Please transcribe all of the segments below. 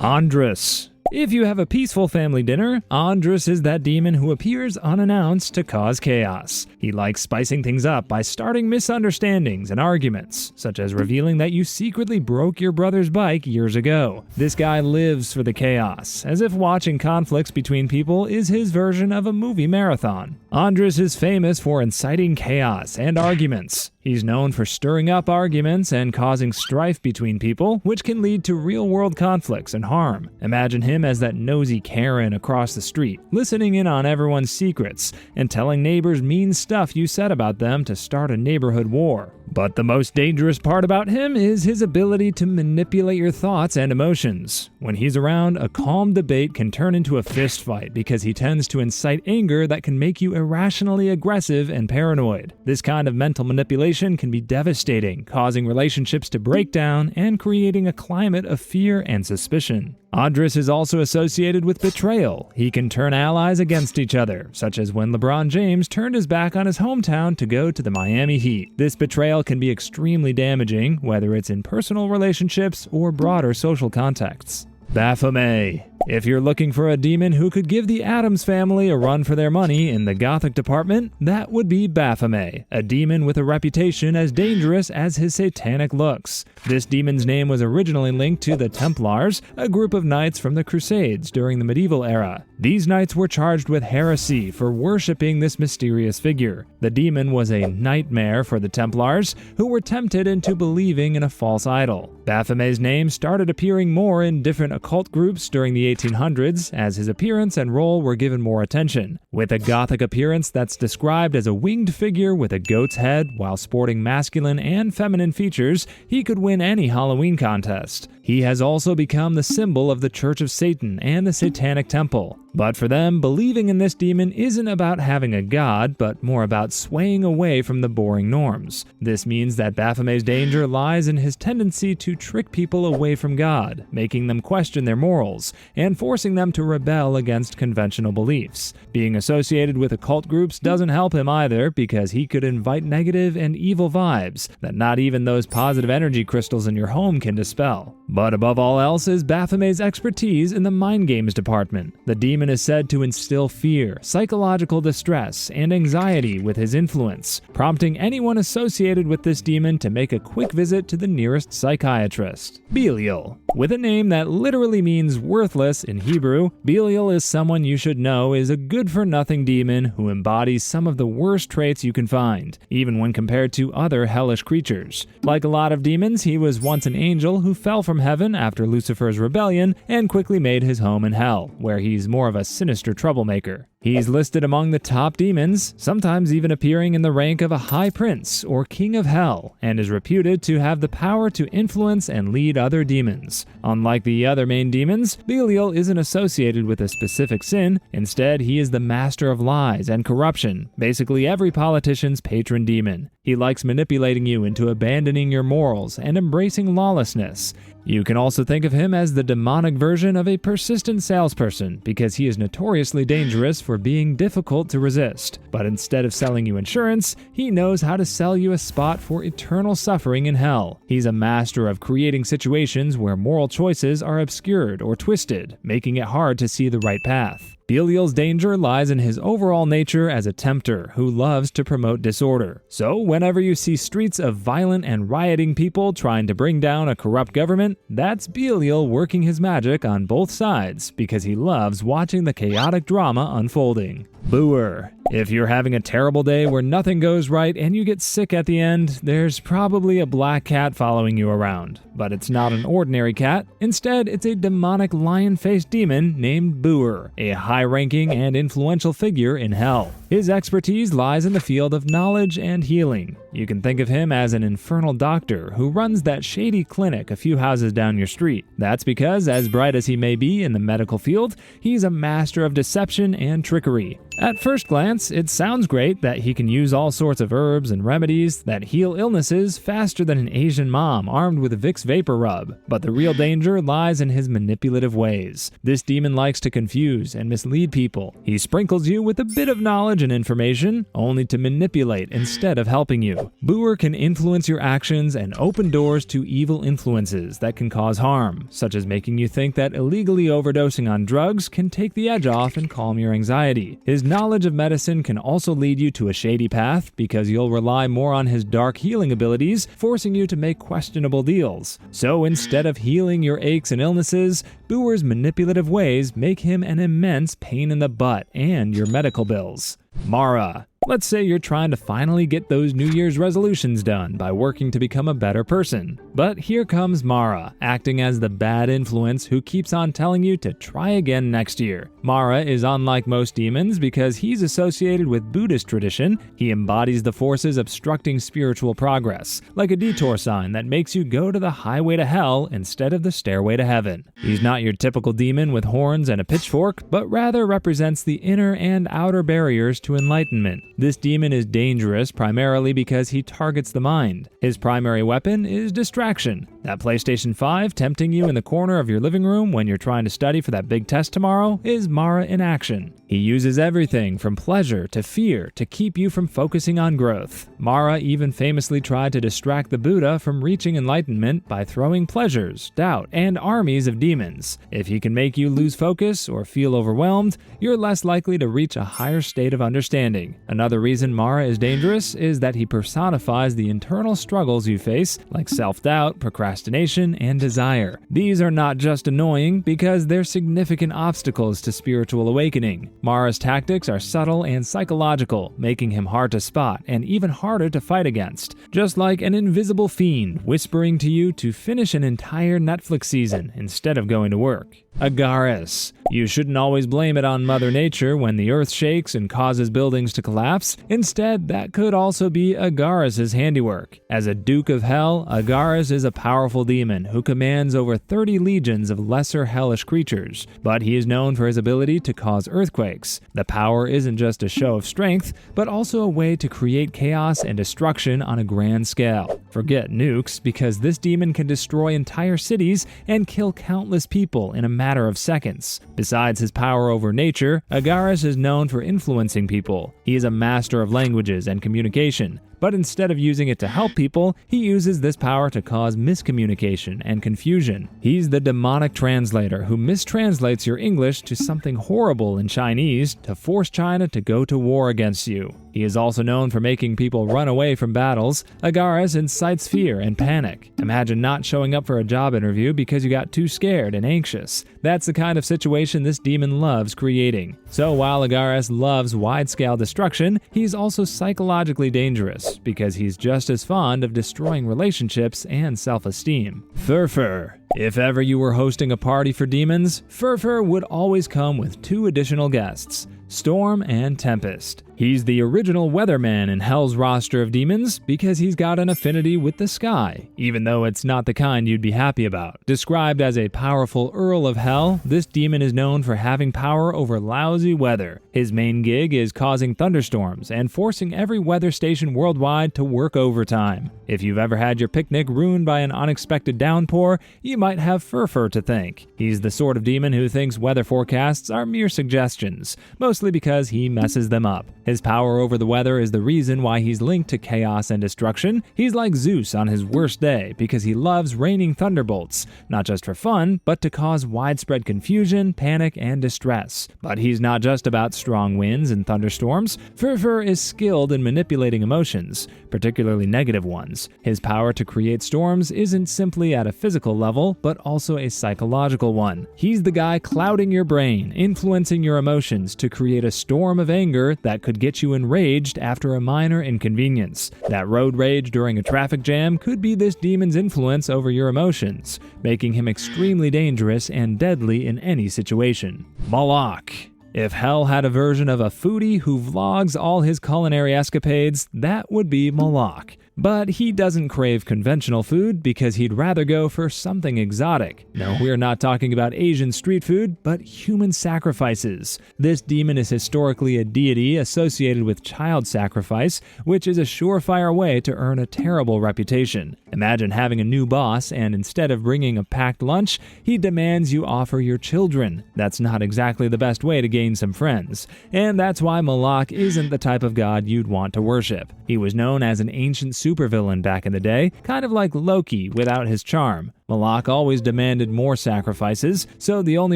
Andrus. If you have a peaceful family dinner, Andrus is that demon who appears unannounced to cause chaos. He likes spicing things up by starting misunderstandings and arguments, such as revealing that you secretly broke your brother's bike years ago. This guy lives for the chaos, as if watching conflicts between people is his version of a movie marathon. Andrus is famous for inciting chaos and arguments. He's known for stirring up arguments and causing strife between people, which can lead to real-world conflicts and harm. Imagine him as that nosy Karen across the street, listening in on everyone's secrets and telling neighbors mean stuff you said about them to start a neighborhood war. But the most dangerous part about him is his ability to manipulate your thoughts and emotions. When he's around, a calm debate can turn into a fist fight because he tends to incite anger that can make you irrationally aggressive and paranoid. This kind of mental manipulation can be devastating, causing relationships to break down and creating a climate of fear and suspicion. Andrus is also associated with betrayal. He can turn allies against each other, such as when LeBron James turned his back on his hometown to go to the Miami Heat. This betrayal can be extremely damaging, whether it's in personal relationships or broader social contexts. Baphomet. If you're looking for a demon who could give the Addams family a run for their money in the Gothic department, that would be Baphomet, a demon with a reputation as dangerous as his satanic looks. This demon's name was originally linked to the Templars, a group of knights from the Crusades during the medieval era. These knights were charged with heresy for worshipping this mysterious figure. The demon was a nightmare for the Templars, who were tempted into believing in a false idol. Baphomet's name started appearing more in different occult groups during the 1800s, as his appearance and role were given more attention. With a Gothic appearance that's described as a winged figure with a goat's head while sporting masculine and feminine features, he could win any Halloween contest. He has also become the symbol of the Church of Satan and the Satanic Temple. But for them, believing in this demon isn't about having a god, but more about swaying away from the boring norms. This means that Baphomet's danger lies in his tendency to trick people away from God, making them question their morals, and forcing them to rebel against conventional beliefs. Being associated with occult groups doesn't help him either, because he could invite negative and evil vibes that not even those positive energy crystals in your home can dispel. But above all else is Baphomet's expertise in the mind games department. The demon is said to instill fear, psychological distress, and anxiety with his influence, prompting anyone associated with this demon to make a quick visit to the nearest psychiatrist. Belial. With a name that literally means worthless in Hebrew, Belial is someone you should know is a good-for-nothing demon who embodies some of the worst traits you can find, even when compared to other hellish creatures. Like a lot of demons, he was once an angel who fell from heaven after Lucifer's rebellion and quickly made his home in hell, where he's more of a sinister troublemaker. He's listed among the top demons, sometimes even appearing in the rank of a high prince or king of hell, and is reputed to have the power to influence and lead other demons. Unlike the other main demons, Belial isn't associated with a specific sin. Instead, he is the master of lies and corruption, basically every politician's patron demon. He likes manipulating you into abandoning your morals and embracing lawlessness. You can also think of him as the demonic version of a persistent salesperson, because he is notoriously dangerous for being difficult to resist. But instead of selling you insurance, he knows how to sell you a spot for eternal suffering in hell. He's a master of creating situations where moral choices are obscured or twisted, making it hard to see the right path. Belial's danger lies in his overall nature as a tempter who loves to promote disorder. So whenever you see streets of violent and rioting people trying to bring down a corrupt government, that's Belial working his magic on both sides, because he loves watching the chaotic drama unfolding. Booer. If you're having a terrible day where nothing goes right and you get sick at the end, there's probably a black cat following you around. But it's not an ordinary cat. Instead, it's a demonic lion-faced demon named Booer, a high-ranking and influential figure in hell. His expertise lies in the field of knowledge and healing. You can think of him as an infernal doctor who runs that shady clinic a few houses down your street. That's because, as bright as he may be in the medical field, he's a master of deception and trickery. At first glance, it sounds great that he can use all sorts of herbs and remedies that heal illnesses faster than an Asian mom armed with a Vicks Vapor Rub, but the real danger lies in his manipulative ways. This demon likes to confuse and mislead people. He sprinkles you with a bit of knowledge and information, only to manipulate instead of helping you. Booer can influence your actions and open doors to evil influences that can cause harm, such as making you think that illegally overdosing on drugs can take the edge off and calm your anxiety. His knowledge of medicine can also lead you to a shady path because you'll rely more on his dark healing abilities, forcing you to make questionable deals. So instead of healing your aches and illnesses, Booer's manipulative ways make him an immense pain in the butt and your medical bills. Mara. Let's say you're trying to finally get those New Year's resolutions done by working to become a better person. But here comes Mara, acting as the bad influence who keeps on telling you to try again next year. Mara is unlike most demons because he's associated with Buddhist tradition. He embodies the forces obstructing spiritual progress, like a detour sign that makes you go to the highway to hell instead of the stairway to heaven. He's not your typical demon with horns and a pitchfork, but rather represents the inner and outer barriers to enlightenment. This demon is dangerous primarily because he targets the mind. His primary weapon is distraction. That PlayStation 5 tempting you in the corner of your living room when you're trying to study for that big test tomorrow is Mara in action. He uses everything from pleasure to fear to keep you from focusing on growth. Mara even famously tried to distract the Buddha from reaching enlightenment by throwing pleasures, doubt, and armies of demons. If he can make you lose focus or feel overwhelmed, you're less likely to reach a higher state of understanding. Another reason Mara is dangerous is that he personifies the internal struggles you face, like self-doubt, procrastination, and desire. These are not just annoying because they're significant obstacles to spiritual awakening. Mara's tactics are subtle and psychological, making him hard to spot and even harder to fight against. Just like an invisible fiend whispering to you to finish an entire Netflix season instead of going to work. Agaris. You shouldn't always blame it on Mother Nature when the earth shakes and causes buildings to collapse. Instead, that could also be Agaris' handiwork. As a Duke of Hell, Agaris is a powerful demon who commands over 30 legions of lesser hellish creatures, but he is known for his ability to cause earthquakes. The power isn't just a show of strength, but also a way to create chaos and destruction on a grand scale. Forget nukes, because this demon can destroy entire cities and kill countless people in a matter of seconds. Besides his power over nature, Agaris is known for influencing people. He is a master of languages and communication, but instead of using it to help people, he uses this power to cause miscommunication and confusion. He's the demonic translator who mistranslates your English to something horrible in Chinese to force China to go to war against you. He is also known for making people run away from battles. Agaris incites fear and panic. Imagine not showing up for a job interview because you got too scared and anxious. That's the kind of situation this demon loves creating. So while Agaris loves wide-scale destruction, he's also psychologically dangerous because he's just as fond of destroying relationships and self-esteem. Furfur. If ever you were hosting a party for demons, Furfur would always come with 2 additional guests, Storm and Tempest. He's the original weatherman in Hell's roster of demons because he's got an affinity with the sky, even though it's not the kind you'd be happy about. Described as a powerful Earl of Hell, this demon is known for having power over lousy weather. His main gig is causing thunderstorms and forcing every weather station worldwide to work overtime. If you've ever had your picnic ruined by an unexpected downpour, you might have Furfur to thank. He's the sort of demon who thinks weather forecasts are mere suggestions, mostly because he messes them up. His power over the weather is the reason why he's linked to chaos and destruction. He's like Zeus on his worst day because he loves raining thunderbolts, not just for fun, but to cause widespread confusion, panic, and distress. But he's not just about strong winds and thunderstorms. Furfur is skilled in manipulating emotions, particularly negative ones. His power to create storms isn't simply at a physical level, but also a psychological one. He's the guy clouding your brain, influencing your emotions to create a storm of anger that could get you enraged after a minor inconvenience. That road rage during a traffic jam could be this demon's influence over your emotions, making him extremely dangerous and deadly in any situation. Malok. If Hell had a version of a foodie who vlogs all his culinary escapades, that would be Malok. But he doesn't crave conventional food because he'd rather go for something exotic. No, we're not talking about Asian street food, but human sacrifices. This demon is historically a deity associated with child sacrifice, which is a surefire way to earn a terrible reputation. Imagine having a new boss, and instead of bringing a packed lunch, he demands you offer your children. That's not exactly the best way to gain some friends. And that's why Malok isn't the type of god you'd want to worship. He was known as an ancient supervillain back in the day, kind of like Loki without his charm. Malok always demanded more sacrifices, so the only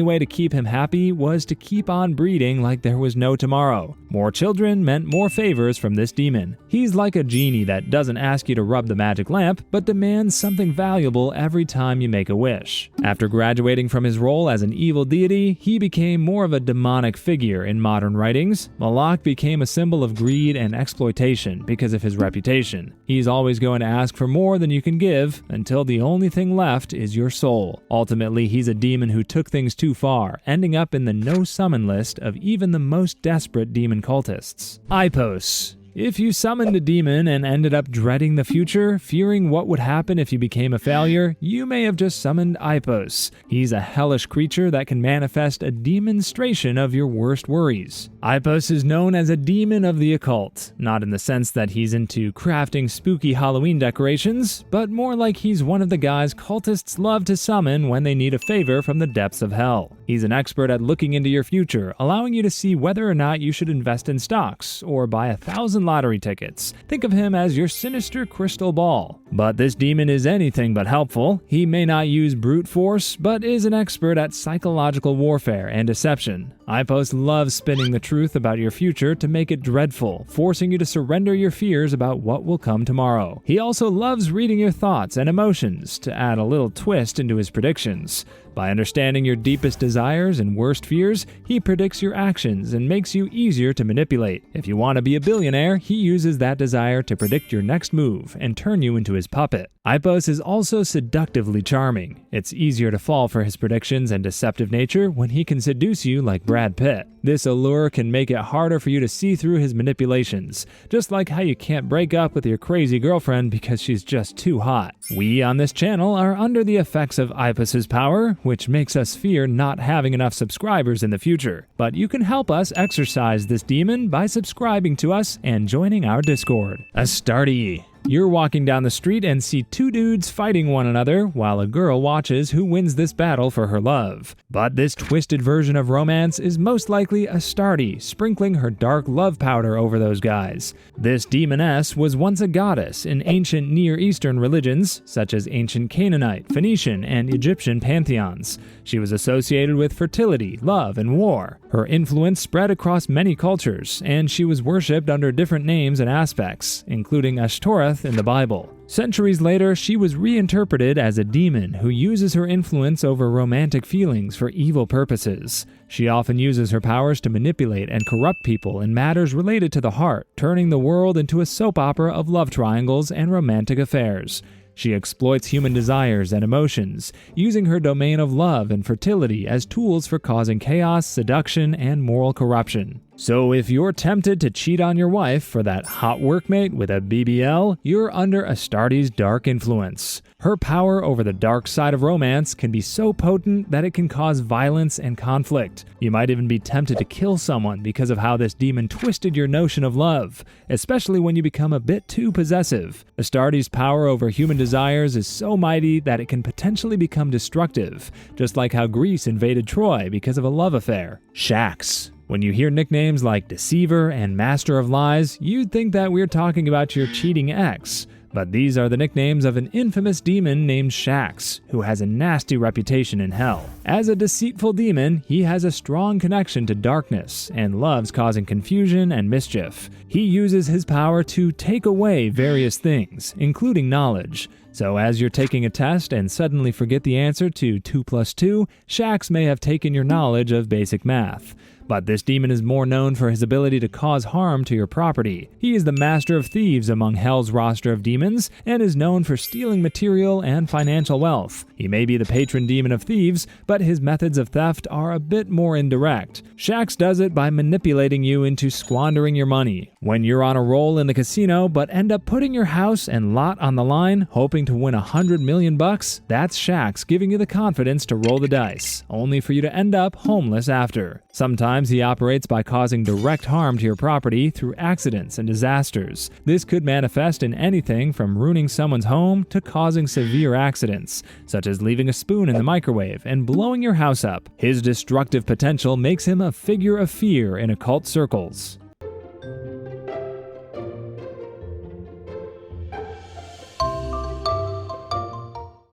way to keep him happy was to keep on breeding like there was no tomorrow. More children meant more favors from this demon. He's like a genie that doesn't ask you to rub the magic lamp, but demands something valuable every time you make a wish. After graduating from his role as an evil deity, he became more of a demonic figure in modern writings. Malok became a symbol of greed and exploitation because of his reputation. He's always going to ask for more than you can give, until the only thing left is your soul. Ultimately, he's a demon who took things too far, ending up in the no-summon list of even the most desperate demon cultists. IPOs. If you summoned a demon and ended up dreading the future, fearing what would happen if you became a failure, you may have just summoned IPOs. He's a hellish creature that can manifest a demonstration of your worst worries. IPOs is known as a demon of the occult, not in the sense that he's into crafting spooky Halloween decorations, but more like he's one of the guys cultists love to summon when they need a favor from the depths of hell. He's an expert at looking into your future, allowing you to see whether or not you should invest in stocks or buy 1,000 lottery tickets. Think of him as your sinister crystal ball. But this demon is anything but helpful. He may not use brute force, but is an expert at psychological warfare and deception. IPOs loves spinning the truth about your future to make it dreadful, forcing you to surrender your fears about what will come tomorrow. He also loves reading your thoughts and emotions to add a little twist into his predictions. By understanding your deepest desires and worst fears, he predicts your actions and makes you easier to manipulate. If you want to be a billionaire, he uses that desire to predict your next move and turn you into his puppet. IPOs is also seductively charming. It's easier to fall for his predictions and deceptive nature when he can seduce you like Brad Pitt. This allure can make it harder for you to see through his manipulations, just like how you can't break up with your crazy girlfriend because she's just too hot. We on this channel are under the effects of IPOs' power, which makes us fear not having enough subscribers in the future. But you can help us exorcise this demon by subscribing to us and joining our Discord. A Starty. You're walking down the street and see two dudes fighting one another while a girl watches who wins this battle for her love. But this twisted version of romance is most likely a Starty, sprinkling her dark love powder over those guys. This demoness was once a goddess in ancient Near Eastern religions, such as ancient Canaanite, Phoenician, and Egyptian pantheons. She was associated with fertility, love, and war. Her influence spread across many cultures, and she was worshipped under different names and aspects, including Ashtoreth in the Bible. Centuries later, she was reinterpreted as a demon who uses her influence over romantic feelings for evil purposes. She often uses her powers to manipulate and corrupt people in matters related to the heart, turning the world into a soap opera of love triangles and romantic affairs. She exploits human desires and emotions, using her domain of love and fertility as tools for causing chaos, seduction, and moral corruption. So if you're tempted to cheat on your wife for that hot workmate with a BBL, you're under a Starty's dark influence. Her power over the dark side of romance can be so potent that it can cause violence and conflict. You might even be tempted to kill someone because of how this demon twisted your notion of love, especially when you become a bit too possessive. A Starty's power over human desires is so mighty that it can potentially become destructive, just like how Greece invaded Troy because of a love affair. Shax. When you hear nicknames like Deceiver and Master of Lies, you'd think that we're talking about your cheating ex. But these are the nicknames of an infamous demon named Shax, who has a nasty reputation in hell. As a deceitful demon, he has a strong connection to darkness and loves causing confusion and mischief. He uses his power to take away various things, including knowledge. So as you're taking a test and suddenly forget the answer to 2 + 2, Shax may have taken your knowledge of basic math. But this demon is more known for his ability to cause harm to your property. He is the master of thieves among Hell's roster of demons, and is known for stealing material and financial wealth. He may be the patron demon of thieves, but his methods of theft are a bit more indirect. Shax does it by manipulating you into squandering your money. When you're on a roll in the casino but end up putting your house and lot on the line, hoping to win $100 million, that's Shax giving you the confidence to roll the dice, only for you to end up homeless after. Sometimes he operates by causing direct harm to your property through accidents and disasters. This could manifest in anything from ruining someone's home to causing severe accidents, such as leaving a spoon in the microwave and blowing your house up. His destructive potential makes him a figure of fear in occult circles.